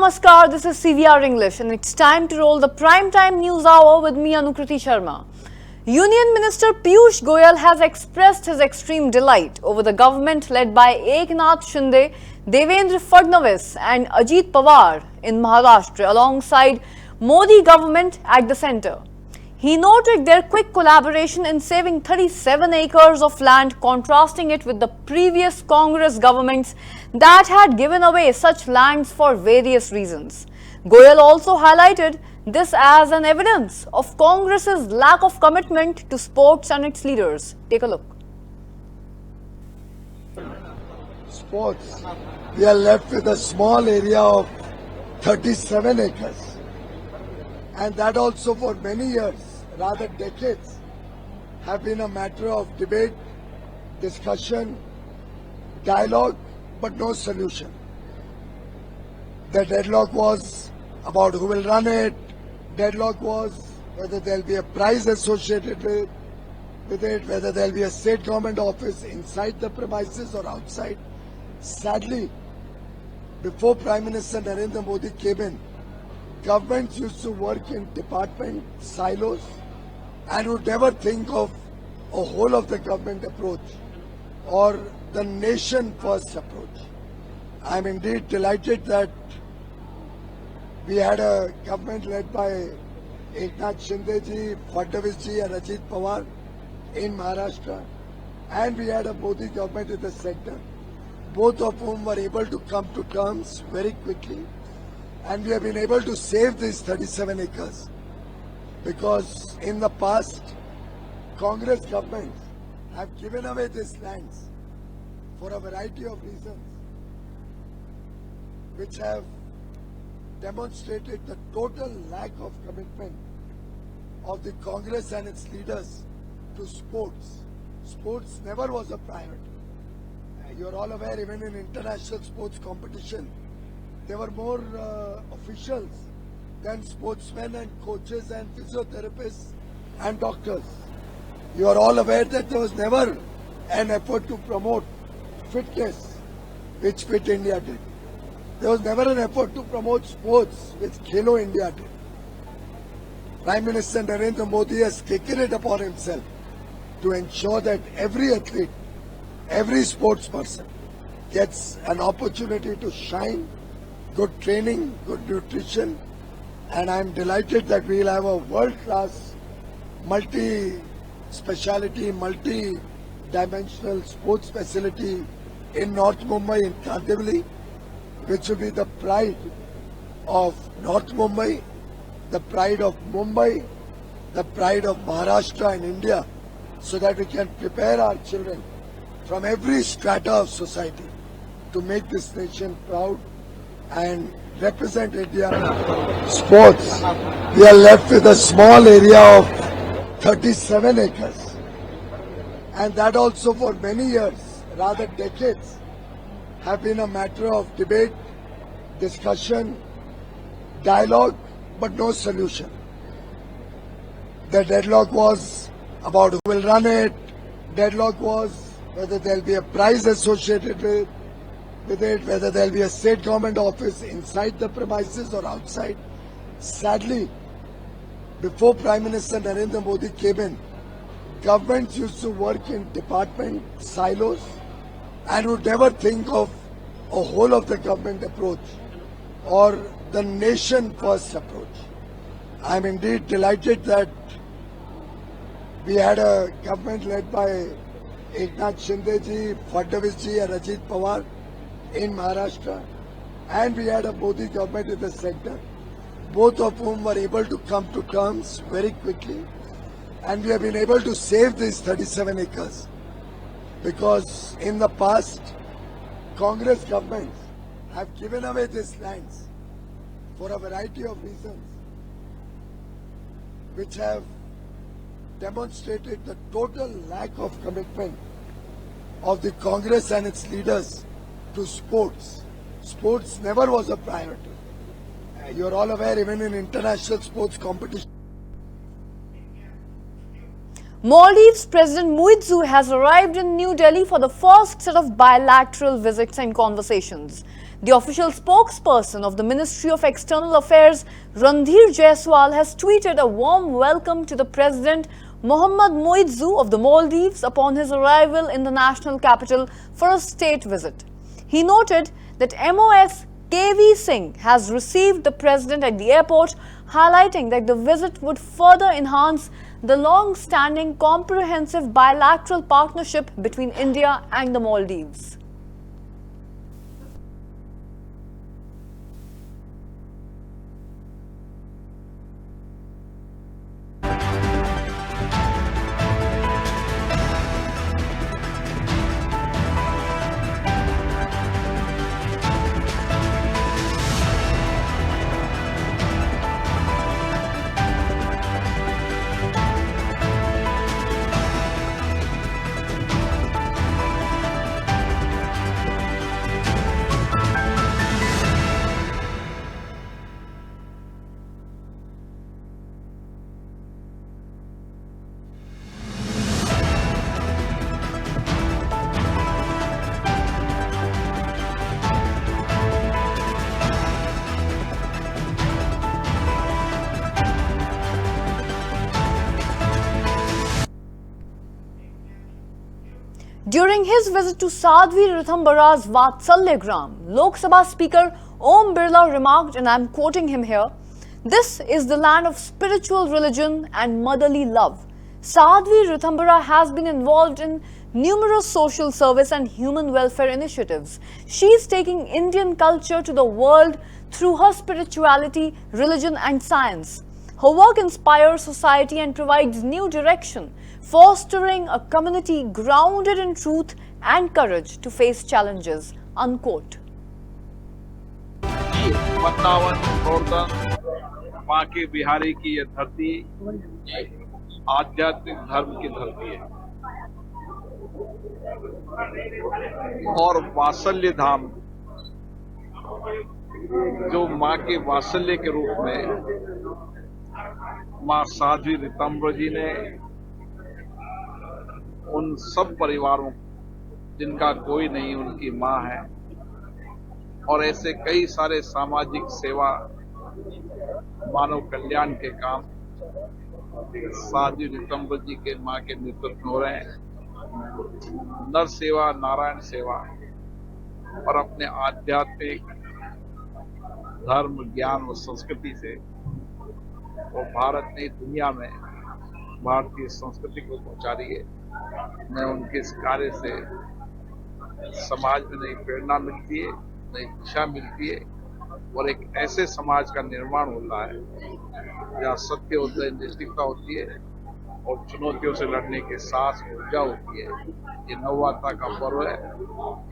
Namaskar, this is CVR English and it's time to roll the primetime news hour with me Anukriti Sharma. Union Minister Piyush Goyal has expressed his extreme delight over the government led by Eknath Shinde, Devendra Fadnavis and Ajit Pawar in Maharashtra alongside Modi government at the centre. He noted their quick collaboration in saving 37 acres of land, contrasting it with the previous Congress governments that had given away such lands for various reasons. Goyal also highlighted this as an evidence of Congress's lack of commitment to sports and its leaders. Take a look. Sports, we are left with a small area of 37 acres, and that also for many years, rather decades, have been a matter of debate, discussion, dialogue, but no solution. The deadlock was about who will run it, deadlock was whether there will be a prize associated with it, whether there will be a state government office inside the premises or outside. Sadly, before Prime Minister Narendra Modi came in, governments used to work in department silos and would never think of a whole of the government approach or the nation first approach. I am indeed delighted that we had a government led by Eknath Shinde ji, Fadnavis ji and Ajit Pawar in Maharashtra, and we had a Modi government in the center, both of whom were able to come to terms very quickly, and we have been able to save these 37 acres. Because in the past, Congress governments have given away these lands for a variety of reasons, which have demonstrated the total lack of commitment of the Congress and its leaders to sports. Sports never was a priority. You're all aware, even in international sports competition, there were more officials than sportsmen and coaches and physiotherapists and doctors. You are all aware that there was never an effort to promote fitness, which Fit India did. There was never an effort to promote sports, which Khelo India did. Prime Minister Narendra Modi has taken it upon himself to ensure that every athlete, every sportsperson gets an opportunity to shine, good training, good nutrition, and I am delighted that we will have a world-class, multi-speciality, multi-dimensional sports facility in North Mumbai, in Kandivali, which will be the pride of North Mumbai, the pride of Mumbai, the pride of Maharashtra and India, so that we can prepare our children from every strata of society to make this nation proud and represent India. Sports, we are left with a small area of 37 acres, and that also for many years, rather decades, have been a matter of debate, discussion, dialogue, but no solution. The deadlock was about who will run it, deadlock was whether there will be a prize associated with it, whether there will be a state government office inside the premises or outside. Sadly, before Prime Minister Narendra Modi came in, governments used to work in department silos and would never think of a whole of the government approach or the nation first approach. I am indeed delighted that we had a government led by Eknath Shinde ji, Fadnavis ji and Ajit Pawar in Maharashtra, and we had a Modi government in the center, both of whom were able to come to terms very quickly, and we have been able to save these 37 acres. Because in the past, Congress governments have given away these lands for a variety of reasons, which have demonstrated the total lack of commitment of the Congress and its leaders to sports. Sports never was a priority. You're all aware, even in international sports competition. Maldives President Muizzu has arrived in New Delhi for the first set of bilateral visits and conversations. The official spokesperson of the Ministry of External Affairs, Randhir Jaiswal, has tweeted a warm welcome to the President Mohammad Moidzu of the Maldives upon his arrival in the national capital for a state visit. He noted that MOS KV Singh has received the President at the airport, highlighting that the visit would further enhance the long-standing comprehensive bilateral partnership between India and the Maldives. During his visit to Sadhvi Rithambara's Vatsalya Gram, Lok Sabha Speaker Om Birla remarked, and I am quoting him here, "This is the land of spiritual religion and motherly love. Sadhvi Rithambara has been involved in numerous social service and human welfare initiatives. She is taking Indian culture to the world through her spirituality, religion and science. Her work inspires society and provides new direction, fostering a community grounded in truth and courage to face challenges." Unquote. Vrindavan Govardhan माँ के बिहारी की ये धरती आध्यात्मिक धर्म की धरती है और वात्सल्य धाम जो माँ के वात्सल्य के रूप में माँ साध्वी ऋतंबर जी ने उन सब परिवारों जिनका कोई नहीं उनकी माँ है और ऐसे कई सारे सामाजिक सेवा मानव कल्याण के काम साध्वी ऋतंबर जी के माँ के नेतृत्व में हो रहे हैं। नर सेवा, नारायण सेवा और अपने आध्यात्मिक धर्म, ज्ञान और संस्कृति से वो भारत ने दुनिया में भारतीय संस्कृति को पहुंचा रही है। मैं उनके इस कार्य से समाज में नई प्रेरणा मिलती है, नई दिशा मिलती है और एक ऐसे समाज का निर्माण होता है जहाँ सत्य होता है, नैतिकता होती है और चुनौतियों से लड़ने के साहस, ऊर्जा होती है। ये नववाता का पर्व है,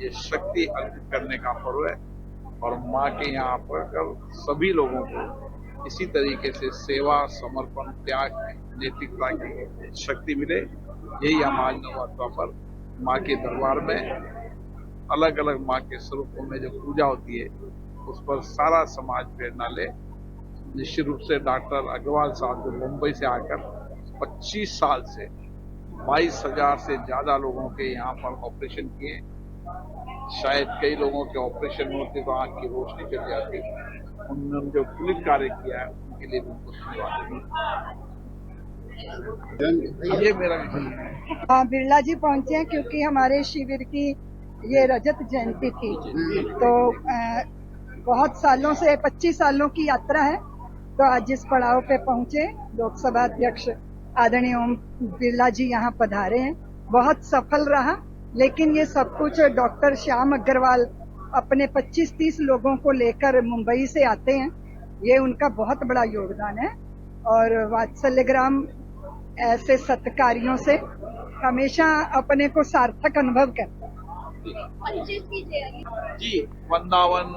ये शक्ति अर्जित करने का पर्व है और माँ के यहाँ पर सभी लोगों को इसी तरीके से सेवा, समर्पण, त्याग, नैतिकता की शक्ति मिले। यही हम आज नवरात्रा पर माँ के दरबार में अलग अलग माँ के स्वरूपों में जो पूजा होती है उस पर सारा समाज प्रेरणा ले। निश्चित रूप से डॉक्टर अग्रवाल साहब जो मुंबई से आकर 25 साल से 22,000 से ज्यादा लोगों के यहाँ पर ऑपरेशन किए, शायद कई लोगों के ऑपरेशन होते तो आंख की रोशनी चली जाती। उन्होंने जो पुलिस कार्य किया है उनके लिए भी उनको धन्यवाद। ये मेरा हाँ, बिरला जी पहुंचे हैं क्योंकि हमारे शिविर की ये रजत जयंती थी, तो बहुत सालों से 25 सालों की यात्रा है। तो आज जिस पड़ाव पे पहुंचे, लोकसभा अध्यक्ष आदरणीय ओम बिरला जी यहाँ पधारे हैं, बहुत सफल रहा। लेकिन ये सब कुछ डॉक्टर श्याम अग्रवाल अपने 25-30 लोगों को लेकर मुंबई से आते हैं, ये उनका बहुत बड़ा योगदान है। और वात्सल्यग्राम ऐसे सत्कार्यों से हमेशा अपने को सार्थक अनुभव करता है। जी, Vrindavan.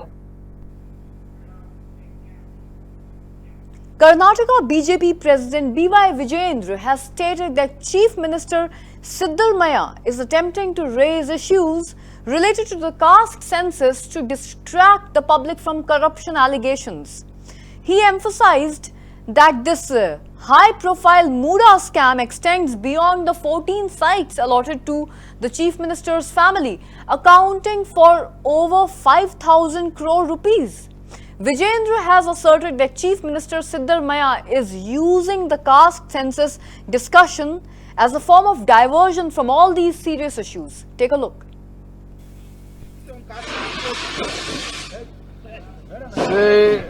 Karnataka BJP President B.Y. Vijayendra has stated that Chief Minister Siddaramaiah is attempting to raise issues related to the caste census to distract the public from corruption allegations. He emphasized that this high-profile Muda scam extends beyond the 14 sites allotted to the Chief Minister's family, accounting for over 5,000 crore rupees. Vijayendra has asserted that Chief Minister Siddaramaiah is using the caste census discussion as a form of diversion from all these serious issues. Take a look. See,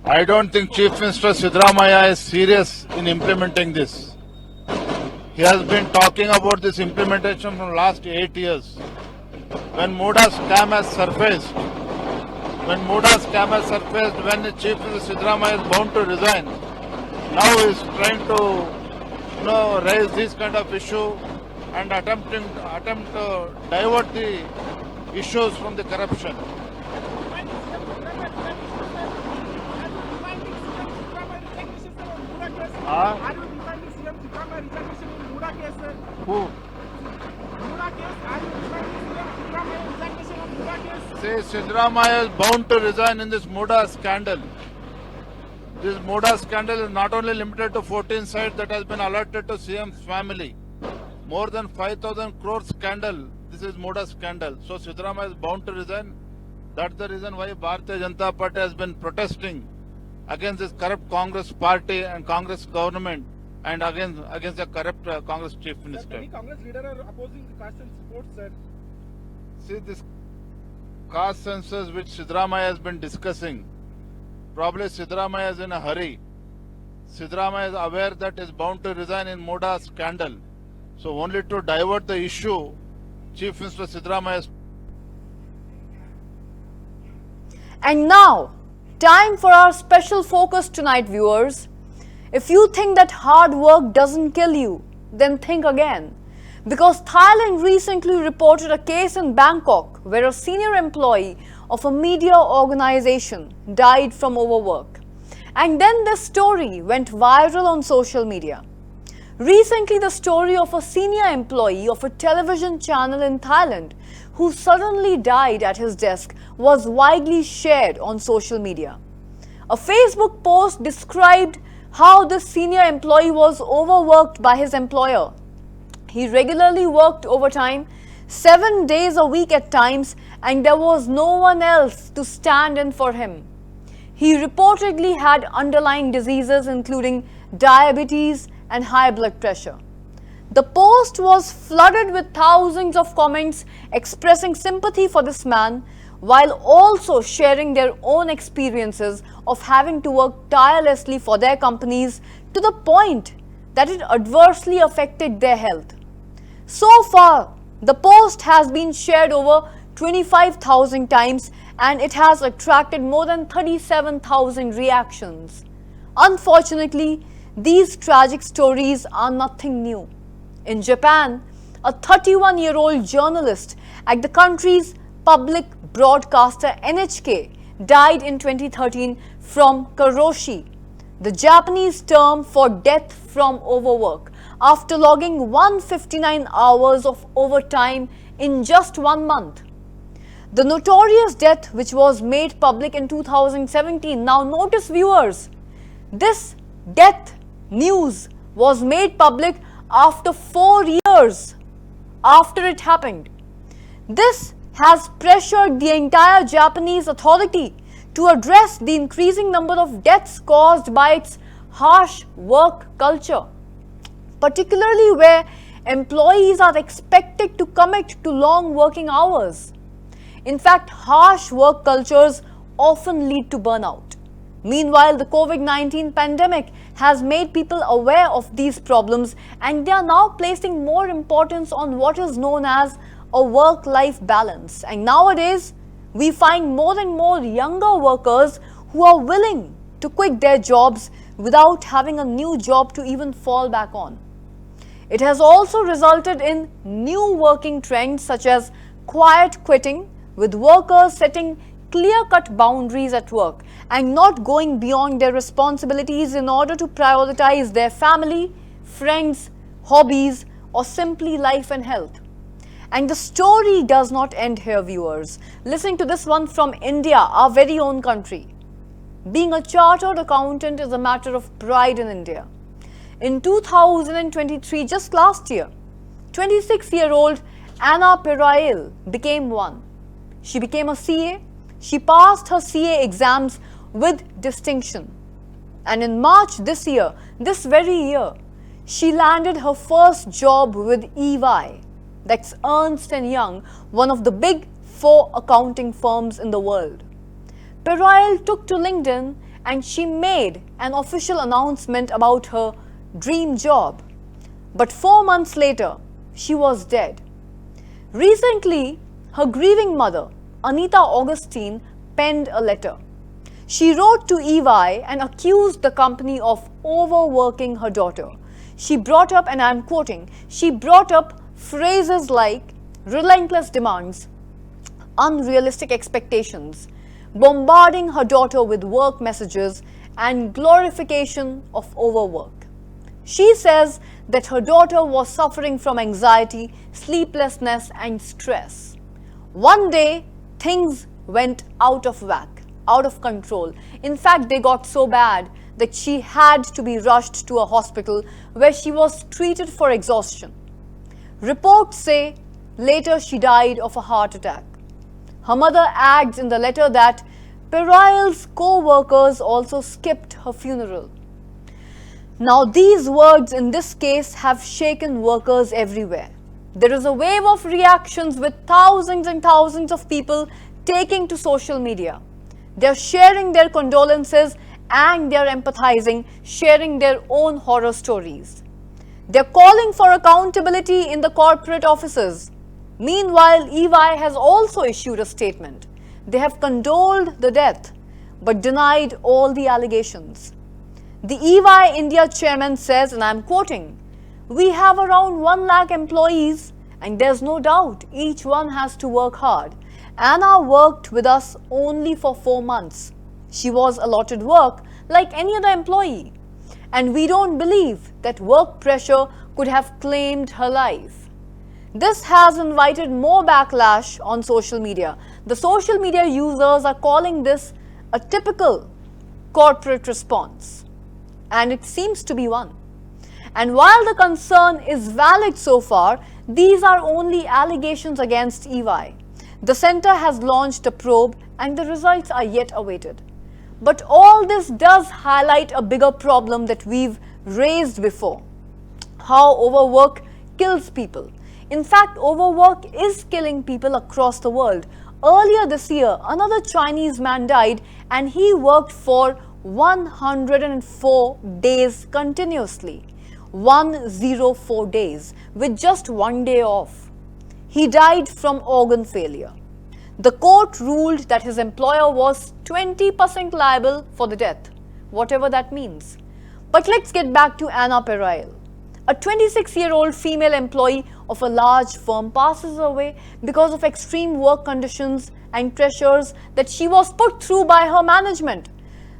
I don't think Chief Minister Siddaramaiah is serious in implementing this. He has been talking about this implementation from last 8 years. When Muda scam has surfaced, when the Chief Minister Siddaramaiah is bound to resign, now he is trying to raise this kind of issue and attempt to divert the issues from the corruption. Are you defending CM Siddaramaiah resignation in Muda case? Who? Muda case, are you defending CM Siddaramaiah resignation of Muda case? Say Siddaramaiah is bound to resign in this Muda scandal. This Muda scandal is not only limited to 14 sites that has been allotted to CM's family. More than 5,000 crore scandal. This is Muda scandal. So Siddaramaiah is bound to resign. That's the reason why Bharatiya Janata Party has been protesting against this corrupt Congress party and Congress government and against the corrupt Congress Chief Minister. Many Congress leaders are opposing the caste census report, sir. See, this caste census which Siddaramaiah has been discussing, probably Siddaramaiah is in a hurry. Siddaramaiah is aware that he is bound to resign in Muda scandal. So only to divert the issue, Chief Minister Siddaramaiah is... And now, time for our special focus tonight, viewers. If you think that hard work doesn't kill you, then think again. Because Thailand recently reported a case in Bangkok where a senior employee of a media organization died from overwork. And then this story went viral on social media. Recently, the story of a senior employee of a television channel in Thailand who suddenly died at his desk was widely shared on social media. A Facebook post described how this senior employee was overworked by his employer. He regularly worked overtime, 7 days a week at times, and there was no one else to stand in for him. He reportedly had underlying diseases including diabetes and high blood pressure. The post was flooded with thousands of comments expressing sympathy for this man, while also sharing their own experiences of having to work tirelessly for their companies to the point that it adversely affected their health. So far, the post has been shared over 25,000 times and it has attracted more than 37,000 reactions. Unfortunately, these tragic stories are nothing new. In Japan, a 31-year-old journalist at the country's public broadcaster NHK died in 2013 from karoshi, the Japanese term for death from overwork, after logging 159 hours of overtime in just 1 month. The notorious death, which was made public in 2017, now notice viewers, this death news was made public after 4 years after it happened. This has pressured the entire Japanese authority to address the increasing number of deaths caused by its harsh work culture, particularly where employees are expected to commit to long working hours. In fact, harsh work cultures often lead to burnout. Meanwhile, the COVID-19 pandemic has made people aware of these problems and they are now placing more importance on what is known as a work-life balance. And nowadays, we find more and more younger workers who are willing to quit their jobs without having a new job to even fall back on. It has also resulted in new working trends such as quiet quitting, with workers setting clear-cut boundaries at work and not going beyond their responsibilities in order to prioritize their family, friends, hobbies, or simply life and health. And the story does not end here, viewers. Listen to this one from India, our very own country. Being a chartered accountant is a matter of pride in India. In 2023, just last year, 26-year-old Anna Pirail became one. She became a CA. She passed her CA exams with distinction. And in March this year, this very year, she landed her first job with EY, that's Ernst & Young, one of the big 4 accounting firms in the world. Pirail took to LinkedIn and she made an official announcement about her dream job. But 4 months later, she was dead. Recently, her grieving mother, Anita Augustine, penned a letter. She wrote to EY and accused the company of overworking her daughter. She brought up, and I'm quoting, she brought up phrases like relentless demands, unrealistic expectations, bombarding her daughter with work messages, and glorification of overwork. She says that her daughter was suffering from anxiety, sleeplessness, and stress. One day, things went out of whack, out of control. In fact, they got so bad that she had to be rushed to a hospital where she was treated for exhaustion. Reports say later she died of a heart attack. Her mother adds in the letter that Pirail's co-workers also skipped her funeral. Now, these words in this case have shaken workers everywhere. There is a wave of reactions with thousands and thousands of people taking to social media. They're sharing their condolences and they're empathizing, sharing their own horror stories. They're calling for accountability in the corporate offices. Meanwhile, EY has also issued a statement. They have condoled the death but denied all the allegations. The EY India chairman says, and I'm quoting, "We have around 1 lakh employees and there's no doubt each one has to work hard. Anna worked with us only for 4 months. She was allotted work like any other employee. And we don't believe that work pressure could have claimed her life." This has invited more backlash on social media. The social media users are calling this a typical corporate response. And it seems to be one. And while the concern is valid so far, these are only allegations against EY. The center has launched a probe and the results are yet awaited. But all this does highlight a bigger problem that we've raised before: how overwork kills people. In fact, overwork is killing people across the world. Earlier this year, another Chinese man died and he worked for 104 days continuously. 104 days with just 1 day off. He died from organ failure. The court ruled that his employer was 20% liable for the death, whatever that means. But let's get back to Anna Pirail. A 26-year-old female employee of a large firm passes away because of extreme work conditions and pressures that she was put through by her management.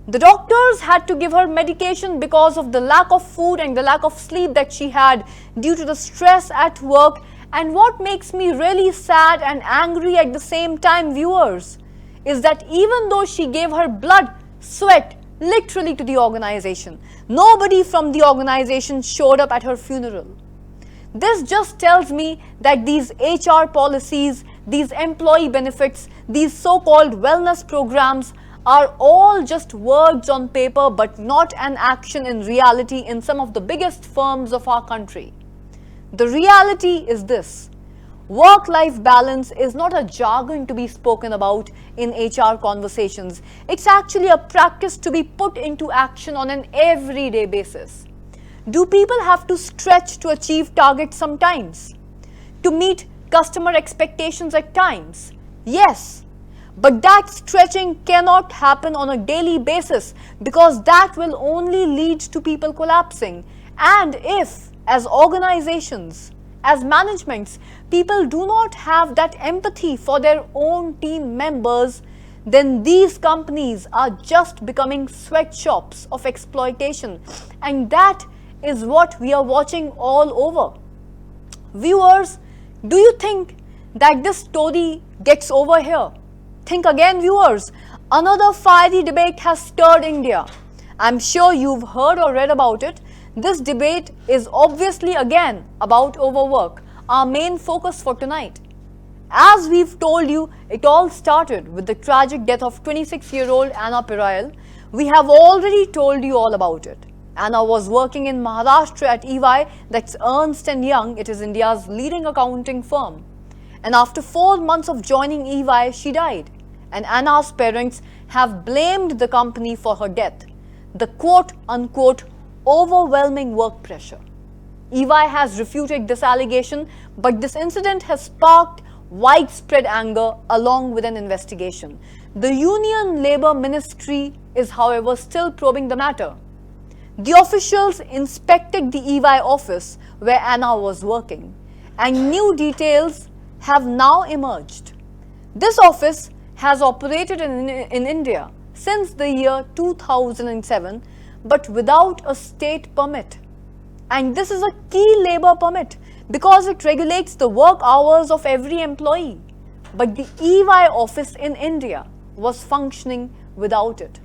The doctors had to give her medication because of the lack of food and the lack of sleep that she had due to the stress at work. And what makes me really sad and angry at the same time, viewers, is that even though she gave her blood, sweat, literally to the organization, nobody from the organization showed up at her funeral. This just tells me that these HR policies, these employee benefits, these so-called wellness programs are all just words on paper but not an action in reality in some of the biggest firms of our country. The reality is this: work-life balance is not a jargon to be spoken about in HR conversations. It's actually a practice to be put into action on an everyday basis. Do people have to stretch to achieve targets sometimes? To meet customer expectations at times? Yes. But that stretching cannot happen on a daily basis because that will only lead to people collapsing. And if, as organizations, as managements, people do not have that empathy for their own team members, then these companies are just becoming sweatshops of exploitation. And that is what we are watching all over. Viewers, do you think that this story gets over here? Think again, viewers. Another fiery debate has stirred India. I'm sure you've heard or read about it. This debate is obviously again about overwork, our main focus for tonight. As we've told you, it all started with the tragic death of 26-year-old Anna Pirayal. We have already told you all about it. Anna was working in Maharashtra at EY, that's Ernst & Young, it is India's leading accounting firm. And after 4 months of joining EY, she died. And Anna's parents have blamed the company for her death. The quote-unquote overwhelming work pressure. EY has refuted this allegation, but this incident has sparked widespread anger along with an investigation. The Union Labour Ministry is, however, still probing the matter. The officials inspected the EY office where Anna was working, and new details have now emerged. This office has operated in India since the year 2007, but without a state permit. And this is a key labour permit because it regulates the work hours of every employee. But the EY office in India was functioning without it.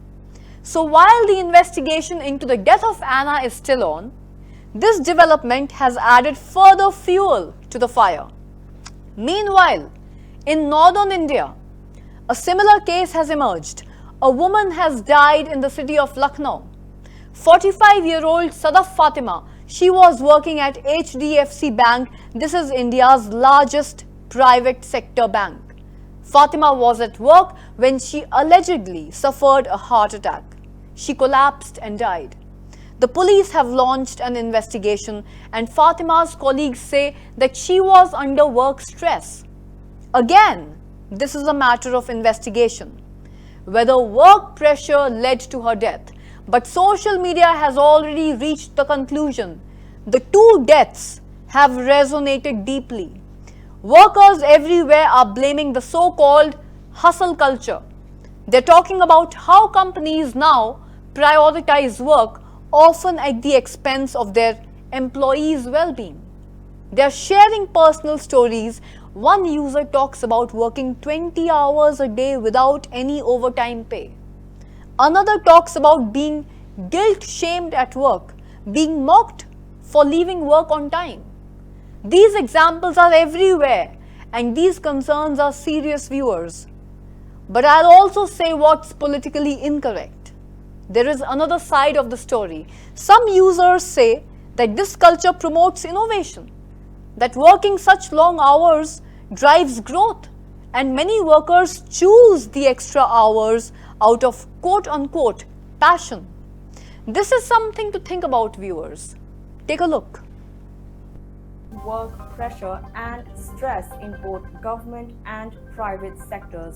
So while the investigation into the death of Anna is still on, this development has added further fuel to the fire. Meanwhile, in northern India, a similar case has emerged. A woman has died in the city of Lucknow. 45-year-old Sadaf Fatima, she was working at HDFC Bank. This is India's largest private sector bank. Fatima was at work when she allegedly suffered a heart attack. She collapsed and died. The police have launched an investigation, and Fatima's colleagues say that she was under work stress. Again, this is a matter of investigation, whether work pressure led to her death. But social media has already reached the conclusion. The two deaths have resonated deeply. Workers everywhere are blaming the so-called hustle culture. They're talking about how companies now prioritize work, often at the expense of their employees' well-being. They're sharing personal stories. One user talks about working 20 hours a day without any overtime pay. Another talks about being guilt-shamed at work, being mocked for leaving work on time. These examples are everywhere, and these concerns are serious, viewers. But I'll also say what's politically incorrect. There is another side of the story. Some users say that this culture promotes innovation, that working such long hours drives growth, and many workers choose the extra hours out of quote-unquote passion. This is something to think about, viewers. Take a look. Work pressure and stress in both government and private sectors.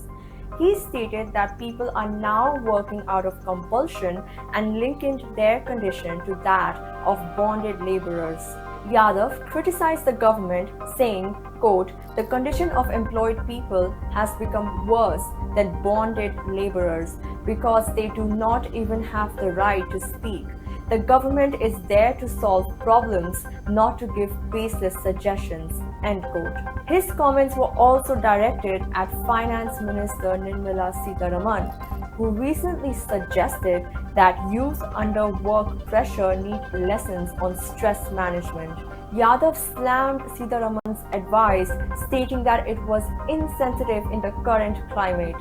He stated that people are now working out of compulsion and linking their condition to that of bonded laborers. Yadav criticized the government, saying, quote, "The condition of employed people has become worse than bonded laborers because they do not even have the right to speak. The government is there to solve problems, not to give baseless suggestions." End quote. His comments were also directed at Finance Minister Nirmala Sitharaman, who recently suggested that youth under work pressure need lessons on stress management. Yadav slammed Sitharaman's advice, stating that it was insensitive in the current climate.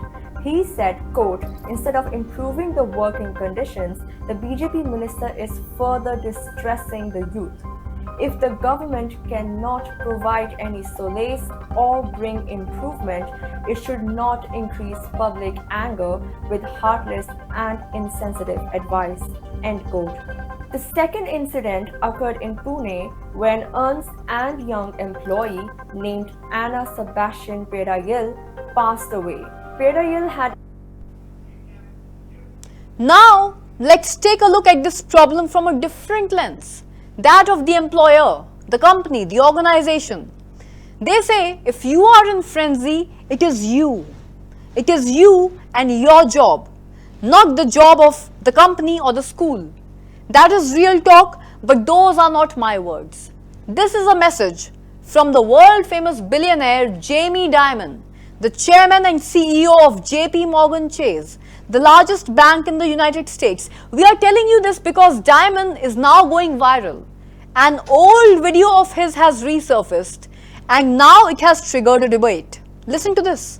He said, quote, "Instead of improving the working conditions, the BJP minister is further distressing the youth. If the government cannot provide any solace or bring improvement, it should not increase public anger with heartless and insensitive advice." End quote. The second incident occurred in Pune when Ernst & Young employee named Anna Sebastian Perayil passed away. Perayil had... Now, let's take a look at this problem from a different lens, that of the employer, the company, the organization. They say if you are in frenzy, it is you. It is you and your job, not the job of the company or the school. That is real talk, but those are not my words. This is a message from the world-famous billionaire Jamie Dimon, the chairman and CEO of JP Morgan Chase. the largest bank in the United States. We are telling you this because Diamond is now going viral. An old video of his has resurfaced and now it has triggered a debate. Listen to this.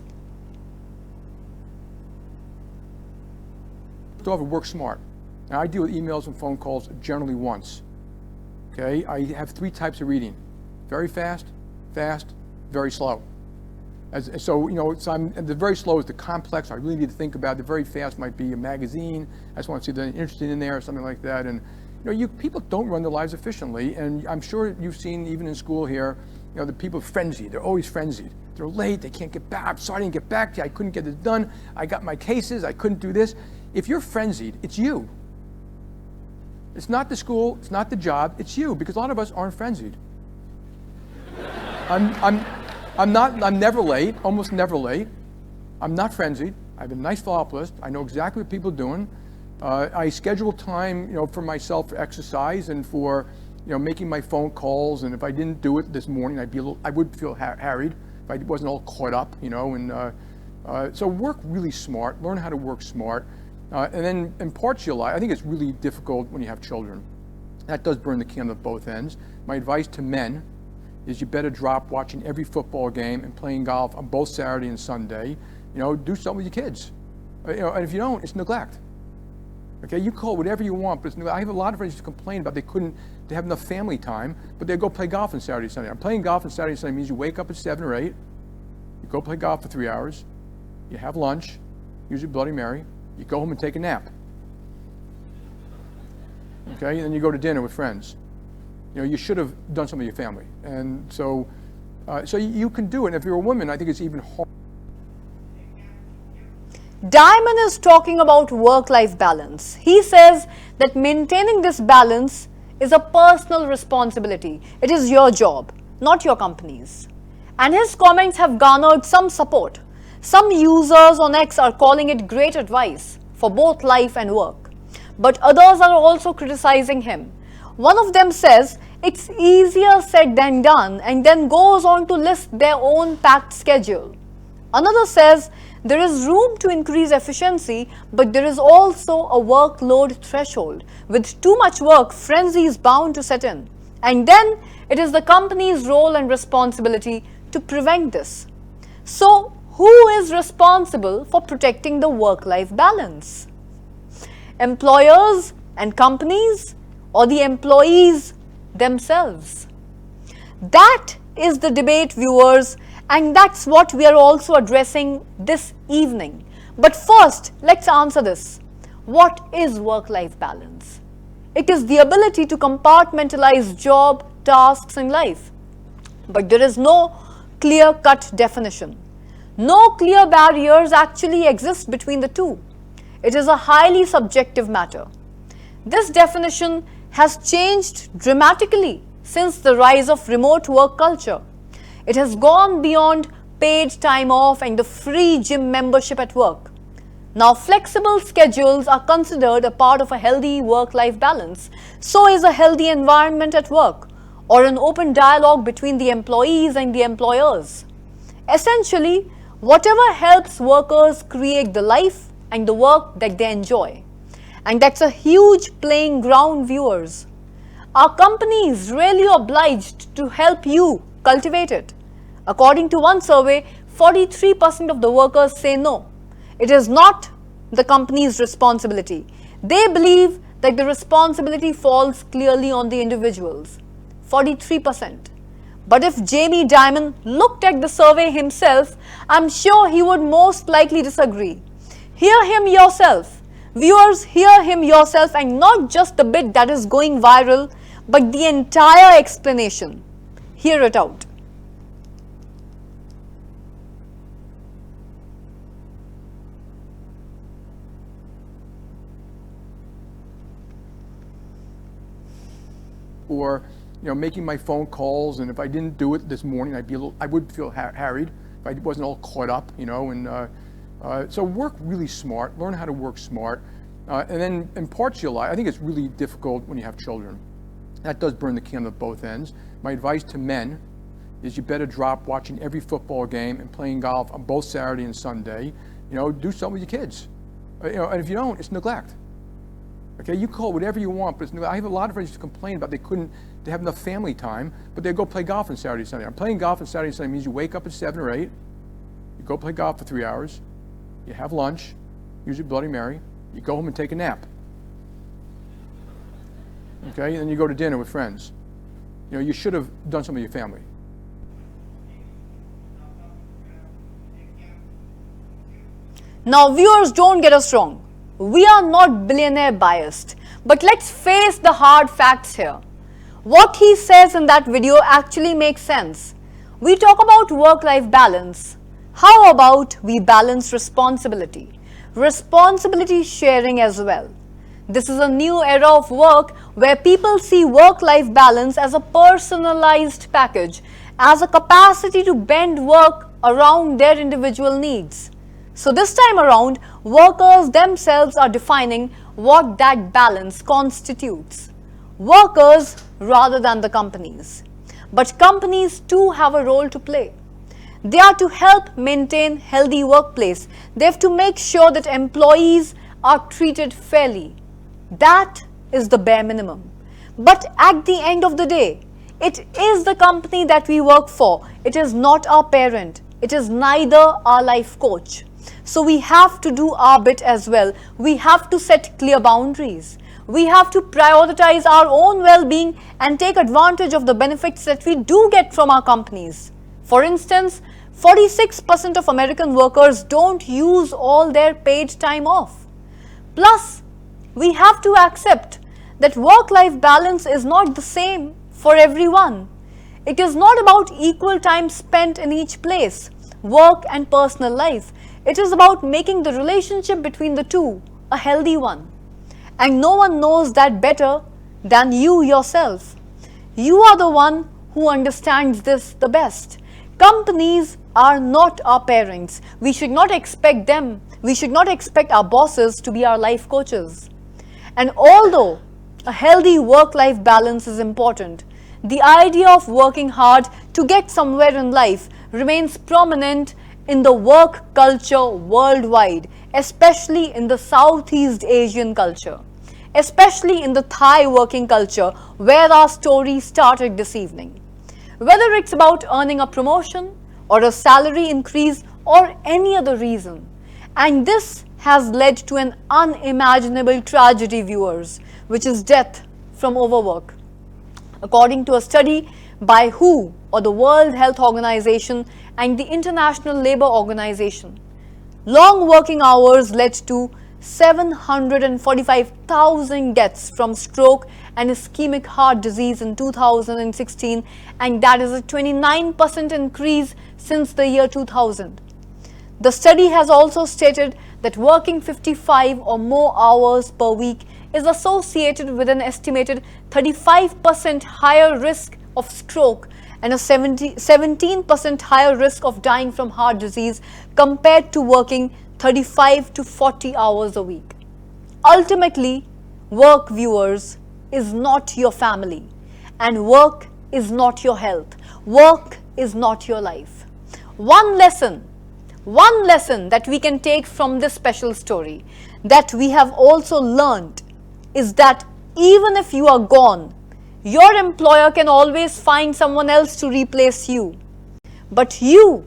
To have to work smart. Now, I deal with emails and phone calls generally once. Okay, I have 3 types of reading: very fast, very slow. So the very slow is the complex. I really need to think about. The very fast might be a magazine. I just want to see if they're interested in there or something like that. And people don't run their lives efficiently. And I'm sure you've seen even in school here, the people frenzied. They're always frenzied. They're late. They can't get back. I'm sorry I didn't get back to you. I couldn't get this done. I got my cases. I couldn't do this. If you're frenzied, it's you. It's not the school, it's not the job, it's you, because a lot of us aren't frenzied. I'm never late, almost never late. I'm not frenzied. I have a nice follow-up list. I know exactly what people are doing. I schedule time, for myself for exercise and for, making my phone calls. And if I didn't do it this morning, I would feel harried if I wasn't all caught up, so work really smart, learn how to work smart. And then impart your life. I think it's really difficult when you have children. That does burn the candle at both ends. My advice to men is you better drop watching every football game and playing golf on both Saturday and Sunday. Do something with your kids. And if you don't, it's neglect. Okay, you call it whatever you want, but it's neglect. I have a lot of friends who complain about they have enough family time, but they go play golf on Saturday and Sunday. I'm playing golf on Saturday and Sunday means you wake up at 7 or 8, you go play golf for 3 hours, you have lunch, usually Bloody Mary, you go home and take a nap. Okay, and then you go to dinner with friends. You should have done something with your family. And so you can do it. And if you're a woman, I think it's even harder. Diamond is talking about work-life balance. He says that maintaining this balance is a personal responsibility. It is your job, not your company's. And his comments have garnered some support. Some users on X are calling it great advice for both life and work. But others are also criticizing him. One of them says it's easier said than done and then goes on to list their own packed schedule. Another says there is room to increase efficiency, but there is also a workload threshold. With too much work, frenzy is bound to set in. And then it is the company's role and responsibility to prevent this. So, who is responsible for protecting the work-life balance? Employers and companies, or the employees themselves? That is the debate, viewers, and that's what we are also addressing this evening. But first, let's answer this. What is work-life balance? It is the ability to compartmentalize job, tasks, and life. But there is no clear-cut definition. No clear barriers actually exist between the two. It is a highly subjective matter. This definition has changed dramatically since the rise of remote work culture. It has gone beyond paid time off and the free gym membership at work. Now, flexible schedules are considered a part of a healthy work-life balance. So is a healthy environment at work, or an open dialogue between the employees and the employers. Essentially, whatever helps workers create the life and the work that they enjoy. And that's a huge playing ground, viewers. Are companies really obliged to help you cultivate it? According to one survey, 43% of the workers say no. It is not the company's responsibility. They believe that the responsibility falls clearly on the individuals. 43%. But if Jamie Dimon looked at the survey himself, I'm sure he would most likely disagree. Hear him yourself. Viewers, hear him yourself, and not just the bit that is going viral, but the entire explanation. Hear it out. Or making my phone calls, and if I didn't do it this morning, I would feel harried if I wasn't all caught up, so work really smart, learn how to work smart, and then impart your life. I think it's really difficult when you have children. That does burn the candle at both ends. My advice to men is you better drop watching every football game and playing golf on both Saturday and Sunday. Do something with your kids. And if you don't, it's neglect. Okay, you call it whatever you want, but it's neglect. I have a lot of friends who complain about they have enough family time, but they go play golf on Saturday, Sunday. Playing golf on Saturday, Sunday means you wake up at 7 or 8, you go play golf for 3 hours, you have lunch, usually Bloody Mary, you go home and take a nap. Okay, and then you go to dinner with friends. You should have done something with your family. Now, viewers, don't get us wrong. We are not billionaire biased, but let's face the hard facts here. What he says in that video actually makes sense. We talk about work-life balance. How about we balance responsibility? Responsibility sharing as well. This is a new era of work where people see work-life balance as a personalized package, as a capacity to bend work around their individual needs. So this time around, workers themselves are defining what that balance constitutes. Workers rather than the companies. But companies too have a role to play. They are to help maintain healthy workplace. They have to make sure that employees are treated fairly. That is the bare minimum. But at the end of the day, it is the company that we work for. It is not our parent. It is neither our life coach. So we have to do our bit as well. We have to set clear boundaries. We have to prioritize our own well-being and take advantage of the benefits that we do get from our companies. For instance, 46% of American workers don't use all their paid time off. Plus, we have to accept that work-life balance is not the same for everyone. It is not about equal time spent in each place, work and personal life. It is about making the relationship between the two a healthy one. And no one knows that better than you yourself. You are the one who understands this the best. Companies are not our parents. We should not expect them. We should not expect our bosses to be our life coaches. And although a healthy work-life balance is important, the idea of working hard to get somewhere in life remains prominent in the work culture worldwide, especially in the Southeast Asian culture, especially in the Thai working culture where our story started this evening. Whether it's about earning a promotion or a salary increase or any other reason. And this has led to an unimaginable tragedy, viewers, which is death from overwork. According to a study by WHO, or the World Health Organization, and the International Labour Organization, long working hours led to 745,000 deaths from stroke and ischemic heart disease in 2016, and that is a 29% increase since the year 2000. The study has also stated that working 55 or more hours per week is associated with an estimated 35% higher risk of stroke and a 17% higher risk of dying from heart disease compared to working 35 to 40 hours a week. Ultimately, work, viewers, is not your family, and work is not your health. Work is not your life. One lesson that we can take from this special story that we have also learned is that even if you are gone, your employer can always find someone else to replace you. But you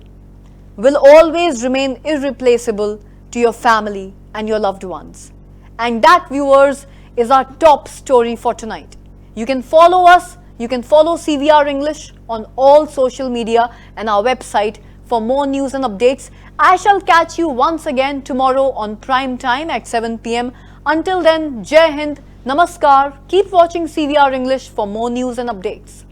will always remain irreplaceable to your family and your loved ones. And that, viewers, is our top story for tonight. You can follow us, you can follow CVR English on all social media and our website for more news and updates. I shall catch you once again tomorrow on prime time at 7 p.m. Until then, Jai Hind, Namaskar. Keep watching CVR English for more news and updates.